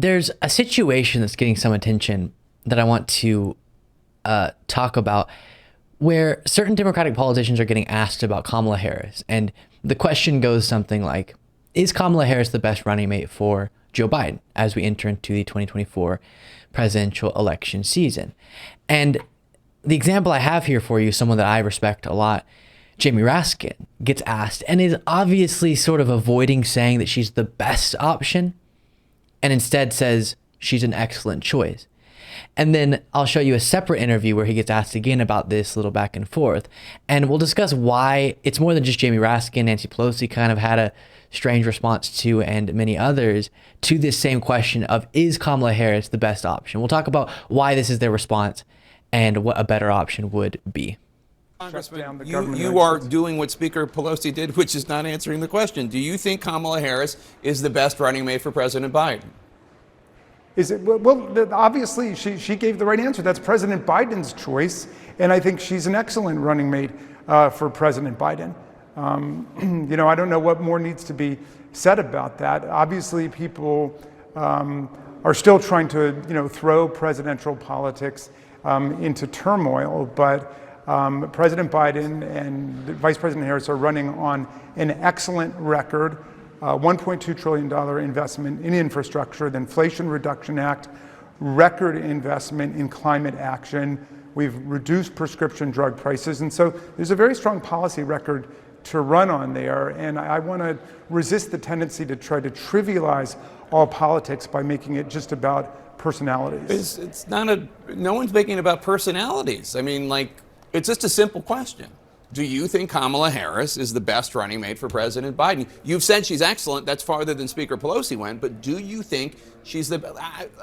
there's a situation that's getting some attention that I want to talk about, where certain Democratic politicians are getting asked about Kamala Harris. And the question goes something like, is Kamala Harris the best running mate for Joe Biden as we enter into the 2024 presidential election season? And the example I have here for you, someone that I respect a lot, Jamie Raskin, gets asked and is obviously sort of avoiding saying that she's the best option, and instead says she's an excellent choice. And then I'll show you a separate interview where he gets asked again about this little back and forth. And we'll discuss why it's more than just Jamie Raskin. Nancy Pelosi kind of had a strange response to, and many others, to this same question of, is Kamala Harris the best option? We'll talk about why this is their response and what a better option would be. Congressman, you are doing what Speaker Pelosi did, which is not answering the question. Do you think Kamala Harris is the best running mate for President Biden? Is it? Well, obviously, she gave the right answer. That's President Biden's choice, and I think she's an excellent running mate for President Biden. I don't know what more needs to be said about that. Obviously, people are still trying to, throw presidential politics into turmoil, but President Biden and Vice President Harris are running on an excellent record. $1.2 trillion investment in infrastructure, the Inflation Reduction Act, record investment in climate action. We've reduced prescription drug prices. And so there's a very strong policy record to run on there. And I want to resist the tendency to try to trivialize all politics by making it just about personalities. It's not no one's making it about personalities. I mean, it's just a simple question. Do you think Kamala Harris is the best running mate for President Biden? You've said she's excellent. That's farther than Speaker Pelosi went. But do you think she's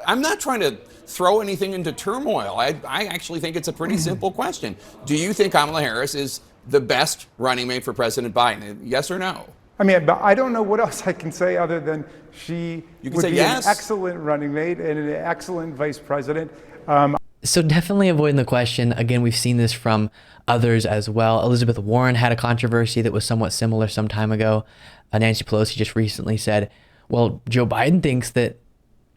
I'm not trying to throw anything into turmoil. I actually think it's a pretty simple question. Do you think Kamala Harris is the best running mate for President Biden? Yes or no? I mean, I don't know what else I can say other than she would be yes. An excellent running mate and an excellent vice president. So definitely avoiding the question. Again, we've seen this from others as well. Elizabeth Warren had a controversy that was somewhat similar some time ago. Nancy Pelosi just recently said, well, Joe Biden thinks that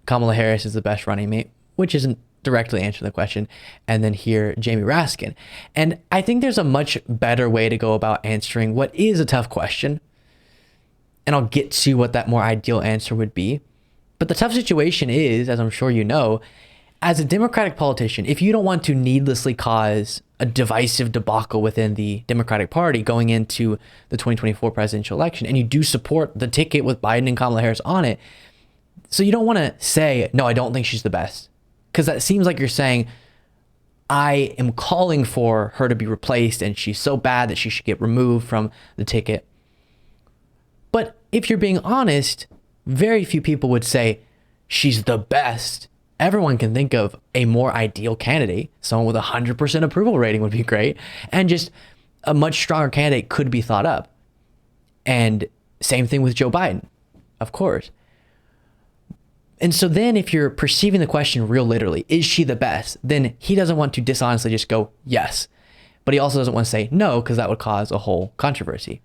Kamala Harris is the best running mate, which isn't directly answering the question. And then here, Jamie Raskin. And I think there's a much better way to go about answering what is a tough question. And I'll get to what that more ideal answer would be. But the tough situation is, as I'm sure you know, as a Democratic politician, if you don't want to needlessly cause a divisive debacle within the Democratic Party going into the 2024 presidential election, and you do support the ticket with Biden and Kamala Harris on it, so you don't want to say, no, I don't think she's the best. Because that seems like you're saying, I am calling for her to be replaced and she's so bad that she should get removed from the ticket. But if you're being honest, very few people would say she's the best. Everyone can think of a more ideal candidate. Someone with 100% approval rating would be great. And just a much stronger candidate could be thought up. And same thing with Joe Biden, of course. And so then if you're perceiving the question real literally, is she the best? Then he doesn't want to dishonestly just go, yes. But he also doesn't want to say no, because that would cause a whole controversy.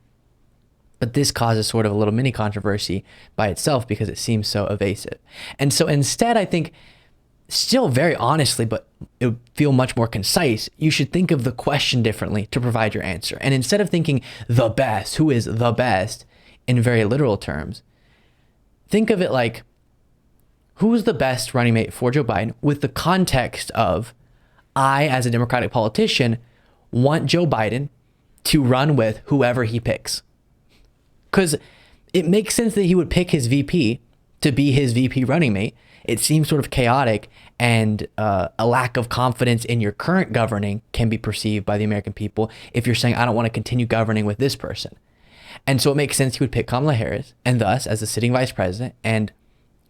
But this causes sort of a little mini controversy by itself because it seems so evasive. And so instead, I think, still very honestly, but it would feel much more concise, you should think of the question differently to provide your answer. And instead of thinking the best, who is the best in very literal terms, think of it like, who's the best running mate for Joe Biden with the context of, I, as a Democratic politician, want Joe Biden to run with whoever he picks. Because it makes sense that he would pick his VP to be his VP running mate. It seems sort of chaotic, and a lack of confidence in your current governing can be perceived by the American people if you're saying, I don't want to continue governing with this person. And so it makes sense he would pick Kamala Harris, and thus, as the sitting vice president and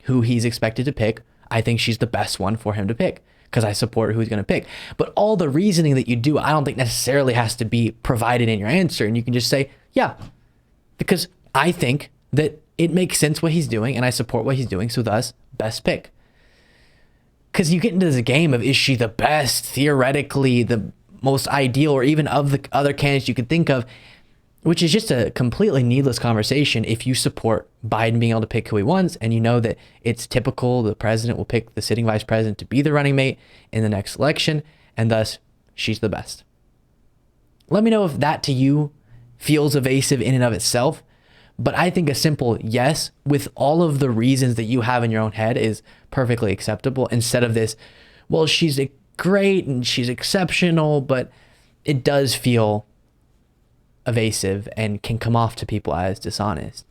who he's expected to pick, I think she's the best one for him to pick because I support who he's going to pick. But all the reasoning that you do, I don't think necessarily has to be provided in your answer. And you can just say, yeah, because I think that it makes sense what he's doing and I support what he's doing. So thus, best pick. Because you get into this game of, is she the best, theoretically the most ideal, or even of the other candidates you could think of. which is just a completely needless conversation if you support Biden being able to pick who he wants and you know that it's typical the president will pick the sitting vice president to be the running mate in the next election, and thus she's the best. Let me know if that to you feels evasive in and of itself, but I think a simple yes with all of the reasons that you have in your own head is perfectly acceptable, instead of this, well, she's great and she's exceptional, but it does feel evasive and can come off to people as dishonest.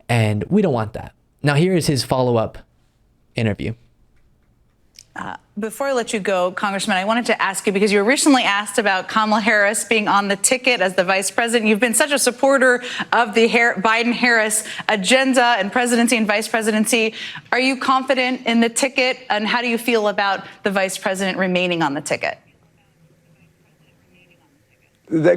And we don't want that. Now, here is his follow-up interview. Before I let you go, Congressman, I wanted to ask you, because you were recently asked about Kamala Harris being on the ticket as the vice president. You've been such a supporter of the Biden-Harris agenda and presidency and vice presidency. Are you confident in the ticket, and how do you feel about the vice president remaining on the ticket?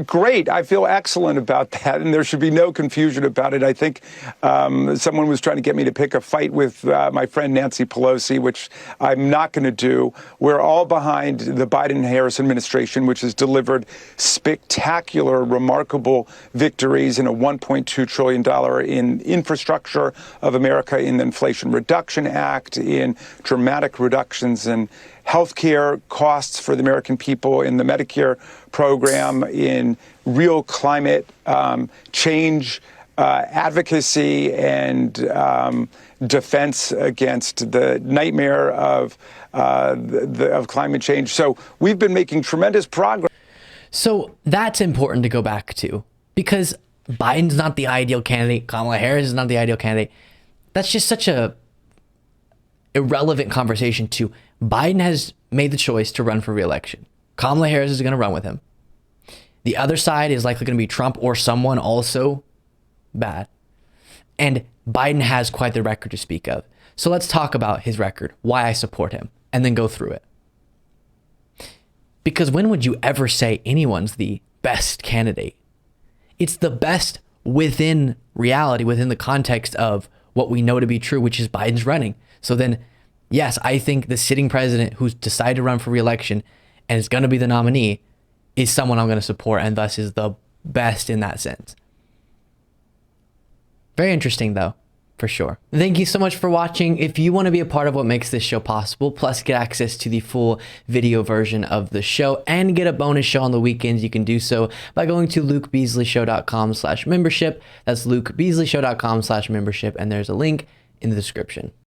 Great. I feel excellent about that, and there should be no confusion about it. I think someone was trying to get me to pick a fight with my friend Nancy Pelosi, which I'm not going to do. We're all behind the Biden-Harris administration, which has delivered spectacular, remarkable victories in a $1.2 trillion in infrastructure of America, in the Inflation Reduction Act, in dramatic reductions in healthcare costs for the American people, in the Medicare program, in real climate change advocacy and defense against the nightmare of climate change. So we've been making tremendous progress. So that's important to go back to, because Biden's not the ideal candidate. Kamala Harris is not the ideal candidate. That's just such a irrelevant conversation to. Biden has made the choice to run for re-election. Kamala Harris is going to run with him. The other side is likely going to be Trump or someone also bad. And Biden has quite the record to speak of. So let's talk about his record, why I support him, and then go through it. Because when would you ever say anyone's the best candidate? It's the best within reality, within the context of what we know to be true, which is Biden's running. So then, yes, I think the sitting president who's decided to run for re-election and is going to be the nominee is someone I'm going to support, and thus is the best in that sense. Very interesting, though, for sure. Thank you so much for watching. If you want to be a part of what makes this show possible, plus get access to the full video version of the show and get a bonus show on the weekends, you can do so by going to lukebeasleyshow.com/membership. That's lukebeasleyshow.com/membership, and there's a link in the description.